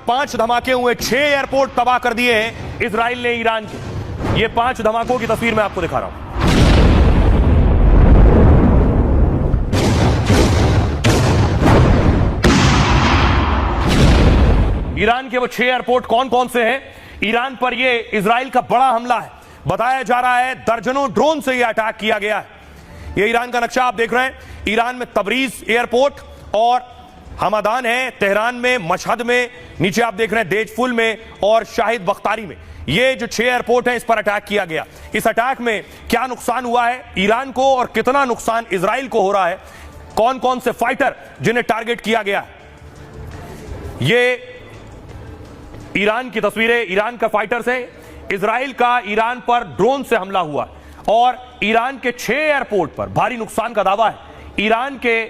5 धमाके हुए, 6 एयरपोर्ट तबाह कर दिए हैं इजराइल ने ईरान के। ये 5 धमाकों की तस्वीर मैं आपको दिखा रहा हूं। ईरान के वो 6 एयरपोर्ट कौन कौन से हैं? ईरान पर ये इजराइल का बड़ा हमला है। बताया जा रहा है दर्जनों ड्रोन से यह अटैक किया गया है। ये ईरान का नक्शा आप देख रहे हैं। ईरान में तबरीज एयरपोर्ट और हमदान है, तेहरान में, मशहद में, नीचे आप देख रहे हैं देजफुल में और शाहिद बख्तारी में। ये जो 6 एयरपोर्ट हैं इस पर अटैक किया गया। इस अटैक में क्या नुकसान हुआ है ईरान को और कितना नुकसान इजराइल को हो रहा है, कौन कौन से फाइटर जिन्हें टारगेट किया गया है, ये ईरान की तस्वीरें। ईरान का फाइटर्स है। इजराइल का ईरान पर ड्रोन से हमला हुआ और ईरान के 6 एयरपोर्ट पर भारी नुकसान का दावा है। ईरान के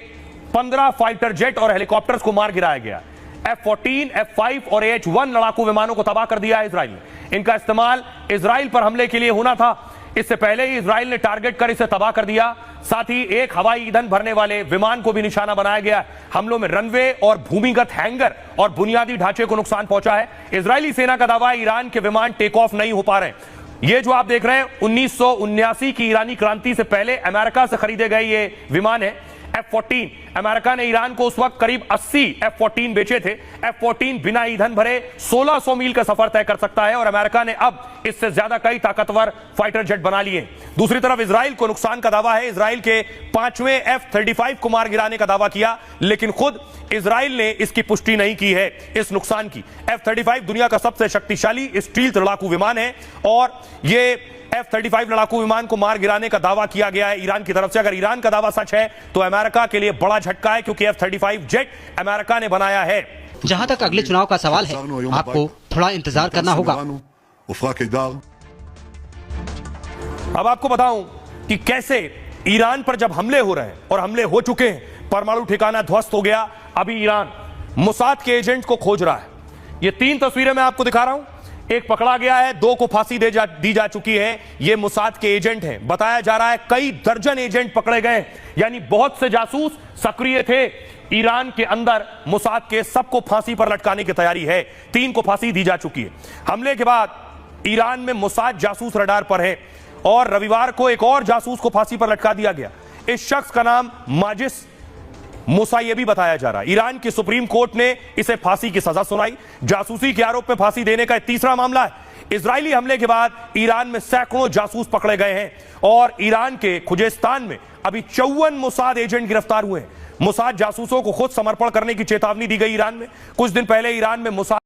15 फाइटर जेट और हेलीकॉप्टर्स को मार गिराया गया। F-14, F-5 और H-1 लड़ाकू विमानों को तबाह कर दिया है इजराइल ने। इनका इस्तेमाल इजराइल पर हमले के लिए होना था। इससे पहले ही इजराइल ने टारगेट कर इसे तबाह कर दिया। साथ ही एक हवाई ईंधन भरने वाले विमान को भी निशाना बनाया गया। हमलों में रनवे और भूमिगत हैंगर और बुनियादी ढांचे को नुकसान पहुंचा है। इजरायली सेना का दावा है ईरान के विमान टेक ऑफ नहीं हो पा रहे। ये जो आप देख रहे हैं 1979 की ईरानी क्रांति से पहले अमेरिका से खरीदे गए ये विमान है F-14। अमेरिका ने ईरान को उस वक्त करीब 80 F-14 बेचे थे। F-14 बिना ईंधन भरे 1600 मील का सफर तय कर सकता है और अमेरिका ने अब इससे ज्यादा कई ताकतवर फाइटर जेट बना लिए। दूसरी तरफ इजराइल को नुकसान का दावा है। इजराइल के 5वें F-35 को मार गिराने का दावा किया, लेकिन खुद इजराइल ने इसकी पुष्टि नहीं की है इस नुकसान की। F-35 दुनिया का सबसे शक्तिशाली स्टील्थ लड़ाकू विमान है और ये F-35 लड़ाकू विमान को मार गिराने का दावा किया गया है ईरान की तरफ से। अगर ईरान का दावा सच है तो अमेरिका के लिए बड़ा झटका है, क्योंकि F-35 जेट अमेरिका ने बनाया है। जहां तक अगले चुनाव का सवाल है, आपको थोड़ा इंतजार करना होगा। अब आपको बताऊं कि कैसे ईरान पर जब हमले हो रहे हैं और हमले हो चुके हैं, परमाणु ठिकाना ध्वस्त हो गया, अभी ईरान मोसाद के एजेंट को खोज रहा है। ये 3 तस्वीरें मैं आपको दिखा रहा हूं। एक पकड़ा गया है, 2 को फांसी दी जा चुकी है। ये मोसाद के एजेंट हैं। बताया जा रहा है कई दर्जन एजेंट पकड़े गए, यानी बहुत से जासूस सक्रिय थे ईरान के अंदर। मोसाद के सबको फांसी पर लटकाने की तैयारी है। 3 को फांसी दी जा चुकी है। हमले के बाद ईरान में मोसाद जासूस रडार पर है और रविवार को एक और जासूस को फांसी पर लटका दिया गया। इस शख्स का नाम माजिस मूसा ये भी बताया जा रहा है। ईरान की सुप्रीम कोर्ट ने इसे फांसी की सजा सुनाई। जासूसी के आरोप में फांसी देने का तीसरा मामला है। इजरायली हमले के बाद ईरान में सैकड़ों जासूस पकड़े गए हैं और ईरान के खुजेस्तान में अभी 54 मोसाद एजेंट गिरफ्तार हुए हैं। मोसाद जासूसों को खुद समर्पण करने की चेतावनी दी गई ईरान में। कुछ दिन पहले ईरान में मोसाद